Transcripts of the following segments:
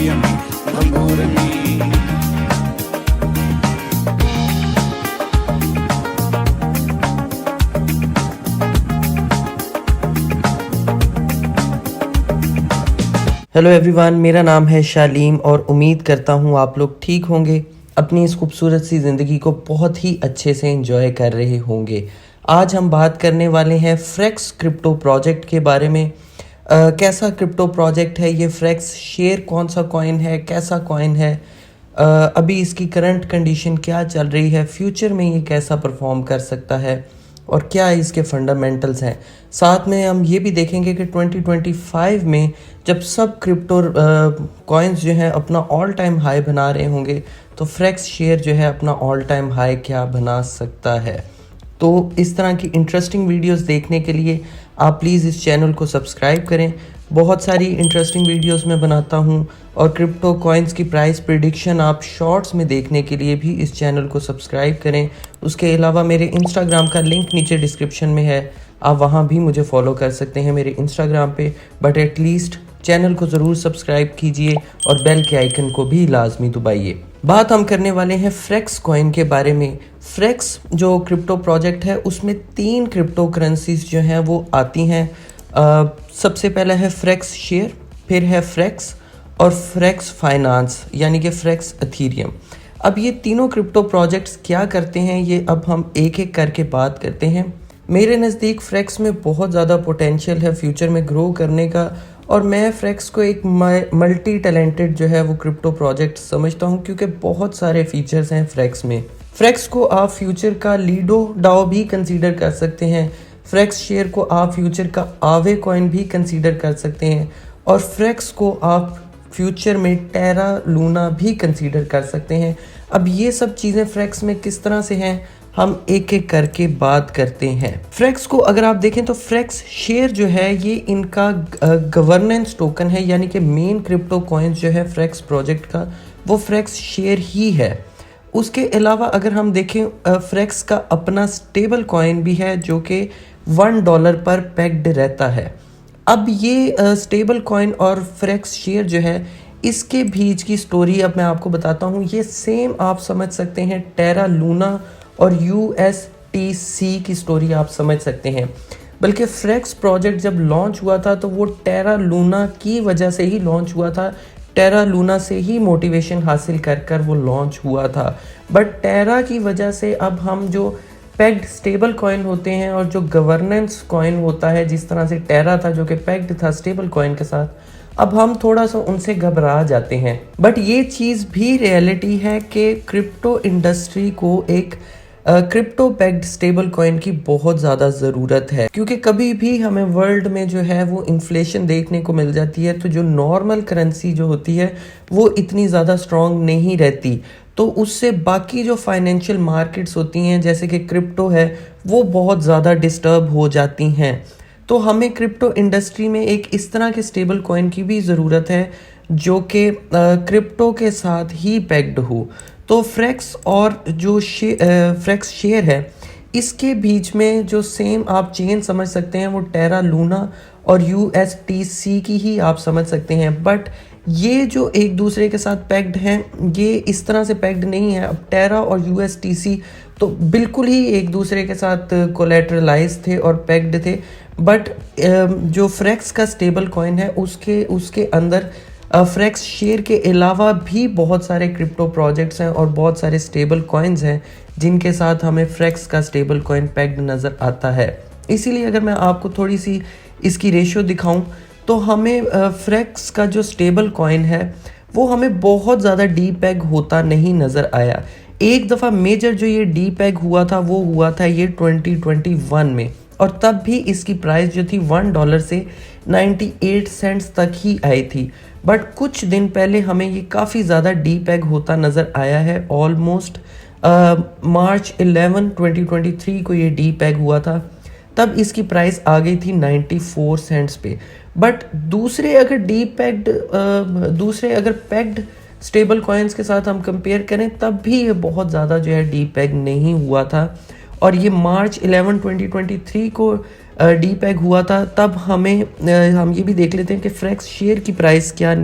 Italian Lamborghini. Hello everyone, मेरा नाम है शालीम और उम्मीद करता हूँ आप लोग ठीक होंगे, अपनी इस खूबसूरत सी ज़िंदगी को बहुत ही अच्छे से एंजॉय कर रहे होंगे। आज हम बात करने वाले हैं फ्रेक्स क्रिप्टो प्रोजेक्ट के बारे में। कैसा क्रिप्टो प्रोजेक्ट है ये फ्रेक्स शेयर, कौन सा कॉइन है, कैसा कॉइन है, अभी इसकी करंट कंडीशन क्या चल रही है, फ्यूचर में ये कैसा परफॉर्म कर सकता है और क्या इसके फंडामेंटल्स हैं। साथ में हम ये भी देखेंगे कि 2025 में जब सब क्रिप्टो कॉइन्स जो हैं अपना ऑल टाइम हाई बना रहे होंगे तो फ्रेक्स शेयर जो है अपना ऑल टाइम हाई क्या बना सकता है। तो इस तरह की इंटरेस्टिंग वीडियोस देखने के लिए आप प्लीज़ इस चैनल को सब्सक्राइब करें। बहुत सारी इंटरेस्टिंग वीडियोस मैं बनाता हूं और क्रिप्टो कॉइन्स की प्राइस प्रिडिक्शन आप शॉर्ट्स में देखने के लिए भी इस चैनल को सब्सक्राइब करें। उसके अलावा मेरे इंस्टाग्राम का लिंक नीचे डिस्क्रिप्शन में है, आप वहां भी मुझे फॉलो कर सकते हैं मेरे इंस्टाग्राम पे। बट एटलीस्ट चैनल को ज़रूर सब्सक्राइब कीजिए और बेल के आइकन को भी लाजमी दबाइए। बात हम करने वाले हैं फ्रेक्स कॉइन के बारे में। फ्रेक्स जो क्रिप्टो प्रोजेक्ट है उसमें 3 क्रिप्टो करेंसीज जो हैं वो आती हैं। सबसे पहला है फ्रेक्स शेयर, फिर है फ्रेक्स और फ्रेक्स फाइनेंस यानी कि फ्रेक्स एथेरियम। अब ये तीनों क्रिप्टो प्रोजेक्ट्स क्या करते हैं ये अब हम एक एक करके बात करते हैं। मेरे नज़दीक फ्रेक्स में बहुत ज़्यादा पोटेंशियल है फ्यूचर में ग्रो करने का और मैं फ्रेक्स को एक मल्टी टैलेंटेड जो है वो क्रिप्टो प्रोजेक्ट समझता हूँ क्योंकि बहुत सारे फीचर्स हैं फ्रेक्स में। फ्रेक्स को आप फ्यूचर का लीडो डाओ भी कंसीडर कर सकते हैं, फ्रेक्स शेयर को आप फ्यूचर का आवे कॉइन भी कंसीडर कर सकते हैं और फ्रेक्स को आप फ्यूचर में टेरा लूना भी कंसीडर कर सकते हैं। अब ये सब चीज़ें फ्रेक्स में किस तरह से हैं हम एक एक करके बात करते हैं। फ्रेक्स को अगर आप देखें तो फ्रेक्स शेयर जो है ये इनका गवर्नेंस टोकन है, यानी कि मेन क्रिप्टो कॉइन्स जो है फ्रेक्स प्रोजेक्ट का वो फ्रेक्स शेयर ही है। उसके अलावा अगर हम देखें फ्रेक्स का अपना स्टेबल कॉइन भी है जो कि $1 पर पेग्ड रहता है। अब ये स्टेबल कॉइन और फ्रेक्स शेयर जो है इसके बीच की स्टोरी अब मैं आपको बताता हूँ। ये सेम आप समझ सकते हैं टेरा लूना और USTC की स्टोरी आप समझ सकते हैं। बल्कि फ्रेक्स प्रोजेक्ट जब लॉन्च हुआ था तो वो टेरा लूना की वजह से ही लॉन्च हुआ था, टेरा लूना से ही मोटिवेशन हासिल कर वो लॉन्च हुआ था। बट टेरा की वजह से अब हम जो पेग्ड स्टेबल कॉइन होते हैं और जो गवर्नेंस कॉइन होता है, जिस तरह से टेरा था जो कि पेग्ड था स्टेबल कॉइन के साथ, अब हम थोड़ा सा उनसे घबरा जाते हैं। बट ये चीज़ भी रियलिटी है कि क्रिप्टो इंडस्ट्री को एक क्रिप्टो पेग्ड स्टेबल कॉइन की बहुत ज़्यादा ज़रूरत है क्योंकि कभी भी हमें वर्ल्ड में जो है वो इन्फ्लेशन देखने को मिल जाती है तो जो नॉर्मल करेंसी जो होती है वो इतनी ज़्यादा स्ट्रॉन्ग नहीं रहती, तो उससे बाकी जो फाइनेंशियल मार्केट्स होती हैं जैसे कि क्रिप्टो है वो बहुत ज़्यादा डिस्टर्ब हो जाती हैं। तो हमें क्रिप्टो इंडस्ट्री में एक इस तरह के स्टेबल कॉइन की भी ज़रूरत है जो कि क्रिप्टो के साथ ही पेग्ड हो। तो फ्रेक्स और जो फ्रेक्स शेयर है इसके बीच में जो सेम आप चेन समझ सकते हैं वो टेरा लूना और USTC की ही आप समझ सकते हैं। बट ये जो एक दूसरे के साथ पैक्ड हैं ये इस तरह से पैक्ड नहीं है। अब टेरा और USTC तो बिल्कुल ही एक दूसरे के साथ कोलेटरलाइज थे और पैक्ड थे। बट जो फ्रेक्स का स्टेबल कॉइन है उसके अंदर फ्रेक्स शेयर के अलावा भी बहुत सारे क्रिप्टो प्रोजेक्ट्स हैं और बहुत सारे स्टेबल कॉइन्स हैं जिनके साथ हमें फ्रेक्स का स्टेबल कॉइन पैक्ड नज़र आता है। इसीलिए अगर मैं आपको थोड़ी सी इसकी रेशियो दिखाऊं तो हमें फ्रेक्स का जो स्टेबल कॉइन है वो हमें बहुत ज़्यादा डी पैग होता नहीं नज़र आया। एक दफ़ा मेजर जो ये डी पैग हुआ था वो हुआ था ये 2021 में और तब भी इसकी प्राइस जो थी $1 से 98 सेंट्स तक ही आई थी। बट कुछ दिन पहले हमें ये काफ़ी ज़्यादा डी पैग होता नज़र आया है। ऑलमोस्ट मार्च 11 2023 को ये डी पैग हुआ था, तब इसकी प्राइस आ गई थी 94 सेंट्स पे। बट दूसरे अगर पैक्ड स्टेबल कॉइन्स के साथ हम कंपेयर करें तब भी ये बहुत ज़्यादा जो है डी पैग नहीं हुआ था। और ये मार्च 11 2023 को डी पैग हुआ था। तब हम ये भी देख लेते हैं कि फ्रेक्स शेयर की प्राइस क्या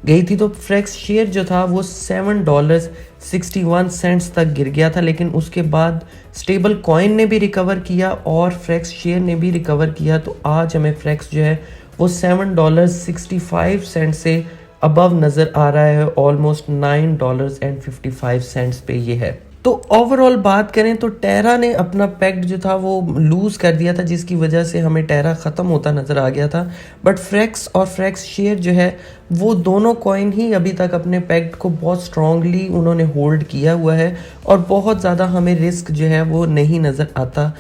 गई थी तो फ्रेक्स शेयर जो था वो $7.61 तक गिर गया था, लेकिन उसके बाद स्टेबल कॉइन ने भी रिकवर किया और फ्रेक्स शेयर ने भी रिकवर किया। तो आज हमें फ्रेक्स जो है वो $7.65 से अबव नज़र आ रहा है, ऑलमोस्ट $9.55 पे ये है। तो ओवरऑल बात करें तो टेरा ने अपना पैक्ट जो था वो लूज़ कर दिया था, जिसकी वजह से हमें टेरा ख़त्म होता नज़र आ गया था। बट फ्रेक्स और फ्रेक्स शेयर जो है वो दोनों कॉइन ही अभी तक अपने पैक्ट को बहुत स्ट्रांगली उन्होंने होल्ड किया हुआ है और बहुत ज़्यादा हमें रिस्क जो है वो नहीं नज़र आता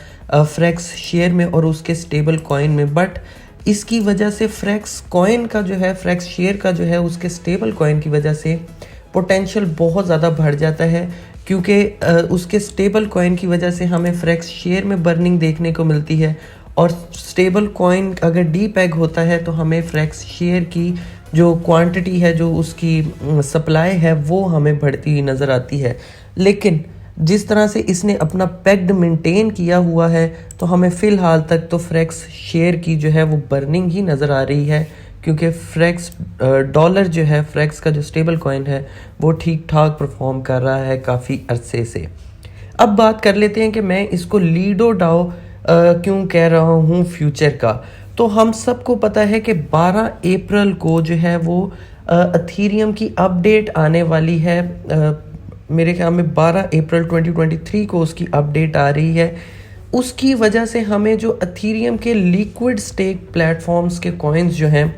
फ्रेक्स शेयर में और उसके स्टेबल कॉइन में। बट इसकी वजह से फ्रेक्स कॉइन का जो है, फ्रेक्स शेयर का जो है, उसके स्टेबल कॉइन की वजह से पोटेंशियल बहुत ज़्यादा बढ़ जाता है, क्योंकि उसके स्टेबल कॉइन की वजह से हमें फ्रेक्स शेयर में बर्निंग देखने को मिलती है और स्टेबल कॉइन अगर डी पैग होता है तो हमें फ्रेक्स शेयर की जो क्वांटिटी है, जो उसकी सप्लाई है, वो हमें बढ़ती हुई नज़र आती है। लेकिन जिस तरह से इसने अपना पैक्ड मेंटेन किया हुआ है तो हमें फ़िलहाल तक तो फ्रेक्स शेयर की जो है वो बर्निंग ही नज़र आ रही है, क्योंकि फ्रेक्स डॉलर जो है, फ्रेक्स का जो स्टेबल कॉइन है, वो ठीक ठाक परफॉर्म कर रहा है काफ़ी अरसे से। अब बात कर लेते हैं कि मैं इसको लीडो डाओ क्यों कह रहा हूँ फ्यूचर का। तो हम सबको पता है कि 12 अप्रैल को जो है वो अथीरियम की अपडेट आने वाली है। मेरे ख्याल में 12 अप्रैल 2023 को उसकी अपडेट आ रही है। उसकी वजह से हमें जो अथीरियम के लिक्विड स्टेक प्लेटफॉर्म्स के कॉइन्स जो हैं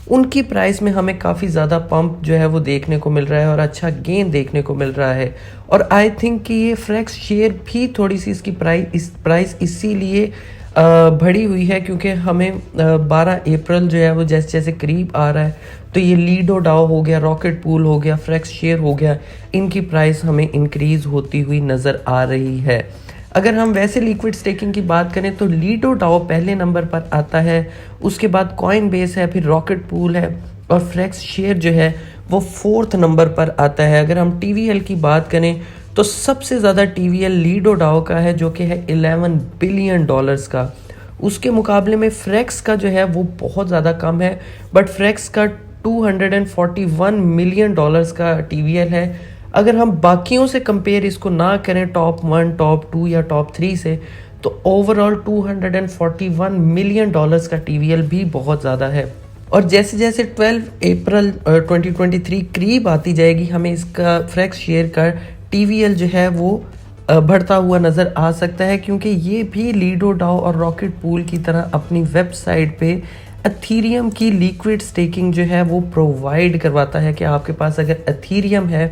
उनकी प्राइस में हमें काफ़ी ज़्यादा पंप जो है वो देखने को मिल रहा है और अच्छा गेन देखने को मिल रहा है। और आई थिंक कि ये फ्रेक्स शेयर भी थोड़ी सी इसकी प्राइस इसीलिए बढ़ी हुई है, क्योंकि हमें 12 अप्रैल जो है वो जैसे जैसे करीब आ रहा है तो ये लीडो डाओ हो गया, रॉकेट पूल हो गया, फ्रेक्स शेयर हो गया, इनकी प्राइस हमें इंक्रीज़ होती हुई नज़र आ रही है। अगर हम वैसे लिक्विड स्टेकिंग की बात करें तो लीडो डाओ पहले नंबर पर आता है, उसके बाद कॉइन बेस है, फिर रॉकेट पूल है और फ्रेक्स शेयर जो है वो 4th नंबर पर आता है। अगर हम TVL की बात करें तो सबसे ज़्यादा TVL लीडो डाओ का है, जो कि है $11 बिलियन का। उसके मुकाबले में फ्रेक्स का जो है वो बहुत ज़्यादा कम है, बट फ्रेक्स का $241 मिलियन का TVL है। अगर हम बाकियों से कंपेयर इसको ना करें, टॉप 1, टॉप 2 या टॉप 3 से, तो ओवरऑल $241 मिलियन का TVL भी बहुत ज़्यादा है। और जैसे जैसे 12 अप्रैल 2023 करीब आती जाएगी, हमें इसका फ्रेक्स शेयर का TVL जो है वो बढ़ता हुआ नज़र आ सकता है, क्योंकि ये भी लीडो डाओ और रॉकेट पूल की तरह अपनी वेबसाइट पे अथीरियम की लिक्विड स्टेकिंग जो है वो प्रोवाइड करवाता है कि आपके पास अगर अथीरियम है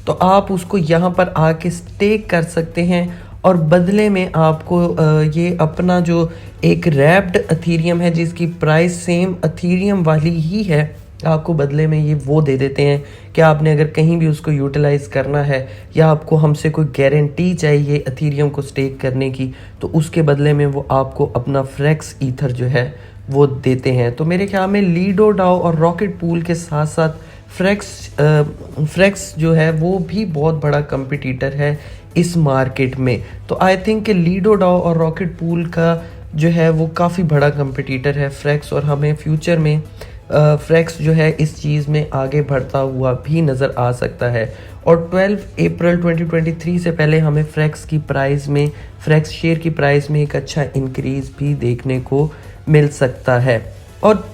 तो आप उसको यहाँ पर आके स्टेक कर सकते हैं और बदले में आपको ये अपना जो एक रैप्ड अथीरियम है जिसकी प्राइस सेम अथीरियम वाली ही है, आपको बदले में ये वो दे देते हैं कि आपने अगर कहीं भी उसको यूटिलाइज़ करना है या आपको हमसे कोई गारंटी चाहिए अथीरियम को स्टेक करने की, तो उसके बदले में वो आपको अपना फ्रेक्स ईथर जो है वो देते हैं। तो मेरे ख्याल में लीडो डाओ और रॉकेट पूल के साथ साथ फ्रेक्स जो है वो भी बहुत बड़ा कंपटीटर है इस मार्केट में। तो आई थिंक कि लीडो डाओ और रॉकेट पूल का जो है वो काफ़ी बड़ा कंपटीटर है फ्रेक्स, और हमें फ्यूचर में फ्रेक्स जो है इस चीज़ में आगे बढ़ता हुआ भी नज़र आ सकता है। और 12 अप्रैल 2023 से पहले हमें फ्रेक्स की प्राइस में, फ्रेक्स शेयर की प्राइस में एक अच्छा इंक्रीज़ भी देखने को मिल सकता है। और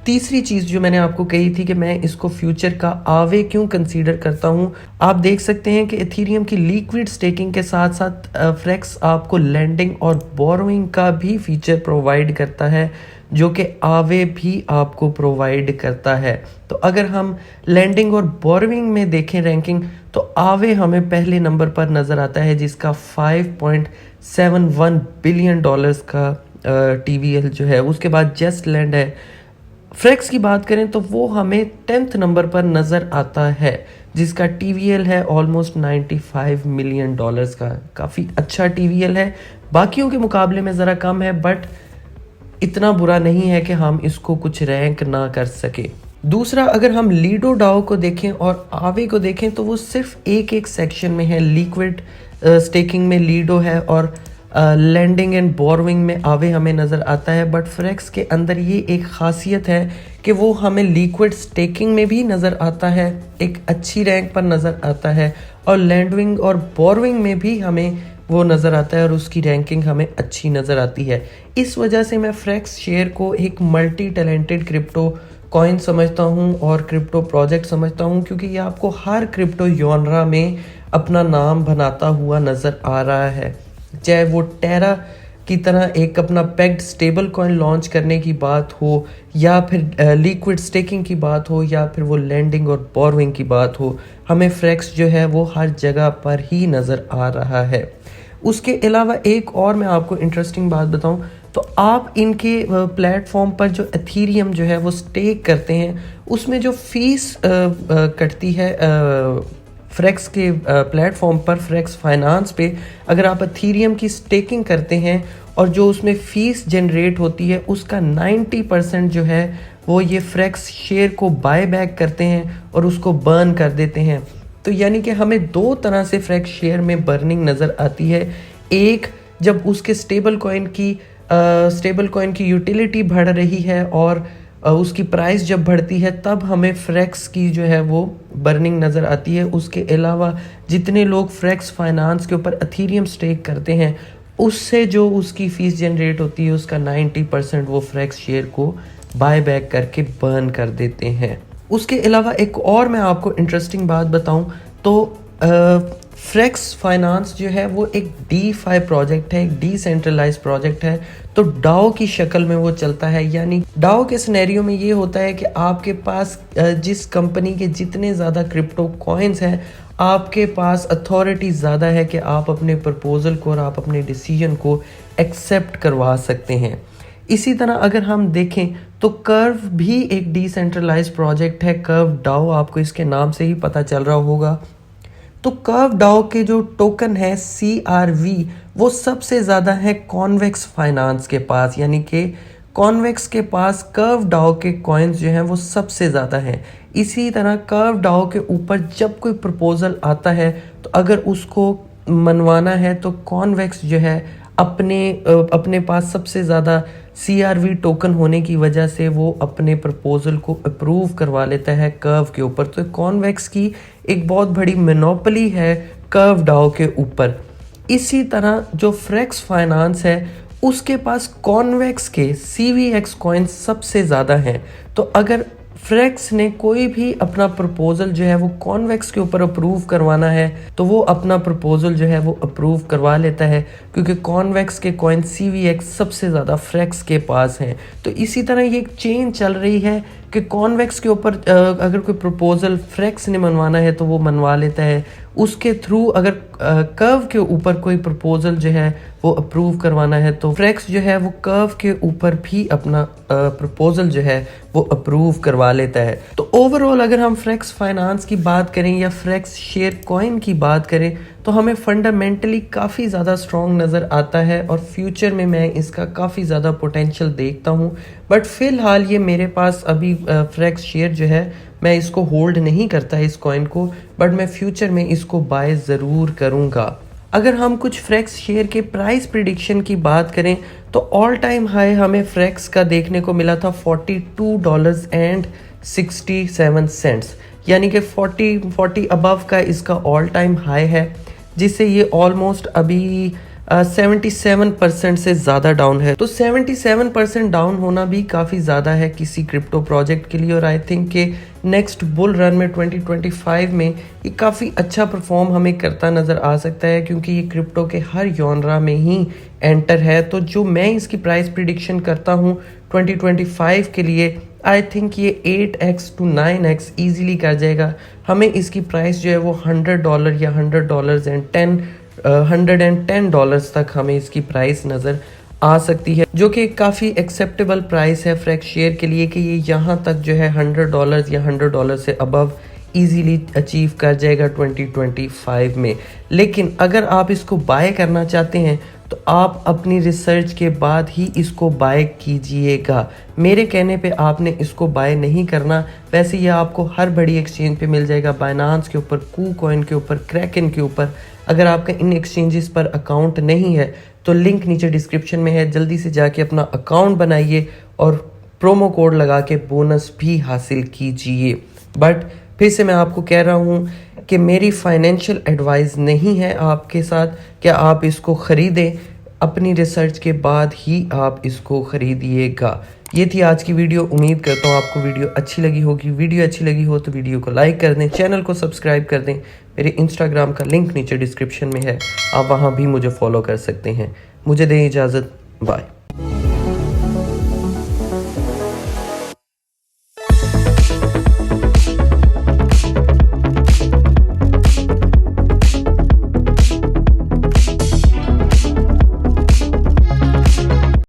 तीसरी चीज़ जो मैंने आपको कही थी कि मैं इसको फ्यूचर का आवे क्यों कंसीडर करता हूँ, आप देख सकते हैं कि एथीरियम की लिक्विड स्टेकिंग के साथ साथ फ्रेक्स आपको लैंडिंग और बोरोइंग का भी फीचर प्रोवाइड करता है, जो कि आवे भी आपको प्रोवाइड करता है। तो अगर हम लैंडिंग और बोरोइंग में देखें रैंकिंग, तो आवे हमें पहले नंबर पर नज़र आता है जिसका $5.71 बिलियन का TVL जो है। उसके बाद जस्ट लैंड है। फ्रेक्स की बात करें तो वो हमें 10th नंबर पर नज़र आता है जिसका TVL है ऑलमोस्ट $95 मिलियन का। काफ़ी अच्छा TVL है, बाकियों के मुकाबले में ज़रा कम है, बट इतना बुरा नहीं है कि हम इसको कुछ रैंक ना कर सके। दूसरा, अगर हम लीडो डाओ को देखें और आवे को देखें तो वो सिर्फ एक सेक्शन में है। लिक्विड स्टेकिंग में लीडो है और लेंडिंग एंड बोरोइंग में आवे हमें नज़र आता है, बट फ्रेक्स के अंदर ये एक ख़ासियत है कि वो हमें लिक्विड स्टेकिंग में भी नज़र आता है, एक अच्छी रैंक पर नज़र आता है, और लैंडिंग और बोरोइंग में भी हमें वो नज़र आता है और उसकी रैंकिंग हमें अच्छी नज़र आती है। इस वजह से मैं फ्रेक्स शेयर को एक मल्टी टैलेंटेड क्रिप्टो कॉइन समझता हूँ और क्रिप्टो प्रोजेक्ट समझता हूँ, क्योंकि ये आपको हर क्रिप्टो जॉनरा में अपना नाम बनाता हुआ नज़र आ रहा है। चाहे वो टेरा की तरह एक अपना पेग्ड स्टेबल कॉइन लॉन्च करने की बात हो, या फिर लिक्विड स्टेकिंग की बात हो, या फिर वो लैंडिंग और बोरोइंग की बात हो, हमें फ्रेक्स जो है वो हर जगह पर ही नज़र आ रहा है। उसके अलावा एक और मैं आपको इंटरेस्टिंग बात बताऊं तो आप इनके प्लेटफॉर्म पर जो एथीरियम जो है वो स्टेक करते हैं, उसमें जो फीस कटती है फ्रेक्स के प्लेटफॉर्म पर, फ्रेक्स फाइनेंस पे, अगर आप एथीरियम की स्टेकिंग करते हैं और जो उसमें फ़ीस जनरेट होती है उसका 90% जो है वो ये फ्रेक्स शेयर को बाय बैक करते हैं और उसको बर्न कर देते हैं। तो यानी कि हमें दो तरह से फ्रेक्स शेयर में बर्निंग नज़र आती है। एक, जब उसके स्टेबल कॉइन की यूटिलिटी बढ़ रही है और उसकी प्राइस जब बढ़ती है, तब हमें फ्रेक्स की जो है वो बर्निंग नज़र आती है। उसके अलावा जितने लोग फ्रेक्स फाइनेंस के ऊपर एथीरियम स्टेक करते हैं, उससे जो उसकी फ़ीस जनरेट होती है उसका 90% वो फ्रेक्स शेयर को बाय बैक करके बर्न कर देते हैं। उसके अलावा एक और मैं आपको इंटरेस्टिंग बात बताऊं तो फ्रेक्स फाइनेंस जो है वो एक DeFi प्रोजेक्ट है, एक डिसेंट्रलाइज प्रोजेक्ट है। तो डाओ की शक्ल में वो चलता है, यानी डाओ के सिनेरियो में ये होता है कि आपके पास जिस कंपनी के जितने ज़्यादा क्रिप्टो कॉइन्स हैं, आपके पास अथॉरिटी ज़्यादा है कि आप अपने प्रपोजल को और आप अपने डिसीजन को एक्सेप्ट करवा सकते हैं। इसी तरह अगर हम देखें तो कर्व भी एक डिसेंट्रलाइज प्रोजेक्ट है, कर्व डाओ, आपको इसके नाम से ही पता चल रहा होगा। तो कर्व डाओ के जो टोकन है CRV, वो सबसे ज़्यादा है कॉन्वेक्स फाइनेंस के पास, यानी कि कॉन्वेक्स के पास कर्व डाओ के कॉइन्स जो हैं वो सबसे ज़्यादा हैं। इसी तरह कर्व डाओ के ऊपर जब कोई प्रपोजल आता है तो अगर उसको मनवाना है तो कॉन्वेक्स जो है अपने पास सबसे ज़्यादा CRV टोकन होने की वजह से वो अपने प्रपोजल को अप्रूव करवा लेता है कर्व के ऊपर। तो कॉन्वेक्स की एक बहुत बड़ी मोनोपोली है कर्व डाओ के ऊपर। इसी तरह जो फ्रेक्स फाइनेंस है उसके पास कॉन्वेक्स के CVX कॉइन्स सबसे ज़्यादा हैं। तो अगर फ्रेक्स ने कोई भी अपना प्रपोजल जो है वो कॉन्वेक्स के ऊपर अप्रूव करवाना है तो वो अपना प्रपोजल जो है वो अप्रूव करवा लेता है, क्योंकि कॉन्वेक्स के कॉइन CVX सबसे ज़्यादा फ्रेक्स के पास हैं। तो इसी तरह ये एक चेन चल रही है कि कॉन्वेक्स के ऊपर अगर कोई प्रपोजल फ्रेक्स ने मनवाना है तो वो मनवा लेता है, उसके थ्रू अगर कर्व के ऊपर कोई प्रपोजल जो है वो अप्रूव करवाना है तो फ्रेक्स जो है वो कर्व के ऊपर भी अपना प्रपोजल जो है वो अप्रूव करवा लेता है। तो ओवरऑल अगर हम फ्रेक्स फाइनेंस की बात करें या फ्रेक्स शेयर कॉइन की बात करें तो हमें फंडामेंटली काफ़ी ज़्यादा स्ट्रॉन्ग नज़र आता है और फ्यूचर में मैं इसका काफ़ी ज़्यादा पोटेंशियल देखता हूँ। बट फ़िलहाल ये मेरे पास अभी फ्रेक्स शेयर जो है मैं इसको होल्ड नहीं करता इस कॉइन को, बट मैं फ्यूचर में इसको बाय ज़रूर करूँगा। अगर हम कुछ फ्रेक्स शेयर के प्राइस प्रिडिक्शन की बात करें तो ऑल टाइम हाई हमें फ्रेक्स का देखने को मिला था $42.67, यानी कि 40 अबव का इसका ऑल टाइम हाई है, जिससे ये ऑलमोस्ट अभी 77% से ज़्यादा डाउन है। तो 77% डाउन होना भी काफ़ी ज़्यादा है किसी क्रिप्टो प्रोजेक्ट के लिए, और आई थिंक कि नेक्स्ट बुल रन में 2025 में ये काफ़ी अच्छा परफॉर्म हमें करता नज़र आ सकता है, क्योंकि ये क्रिप्टो के हर जॉनरा में ही एंटर है। तो जो मैं इसकी प्राइस प्रिडिक्शन करता हूँ 2025 के लिए, आई थिंक ये 8x to 9x ईजीली कर जाएगा। हमें इसकी प्राइस जो है वो $100 या $110 तक हमें इसकी प्राइस नज़र आ सकती है, जो कि काफ़ी एक्सेप्टेबल प्राइस है फ्रेक्स शेयर के लिए कि ये यहाँ तक जो है $100 या $100 से अबव इजीली अचीव कर जाएगा 2025 में। लेकिन अगर आप इसको बाय करना चाहते हैं तो आप अपनी रिसर्च के बाद ही इसको बाय कीजिएगा। मेरे कहने पे आपने इसको बाय नहीं करना। वैसे ये आपको हर बड़ी एक्सचेंज पे मिल जाएगा, बाइनांस के ऊपर, KuCoin के ऊपर, क्रैकन के ऊपर। अगर आपका इन एक्सचेंजेस पर अकाउंट नहीं है तो लिंक नीचे डिस्क्रिप्शन में है, जल्दी से जाके अपना अकाउंट बनाइए और प्रोमो कोड लगा के बोनस भी हासिल कीजिए। बट फिर से मैं आपको कह रहा हूँ कि मेरी फाइनेंशियल एडवाइस नहीं है आपके साथ कि आप इसको ख़रीदें, अपनी रिसर्च के बाद ही आप इसको ख़रीदिएगा। ये थी आज की वीडियो। उम्मीद करता हूँ आपको वीडियो अच्छी लगी होगी। वीडियो अच्छी लगी हो तो वीडियो को लाइक कर दें, चैनल को सब्सक्राइब कर दें। मेरे इंस्टाग्राम का लिंक नीचे डिस्क्रिप्शन में है, आप वहाँ भी मुझे फॉलो कर सकते हैं। मुझे दें इजाज़त, बाय।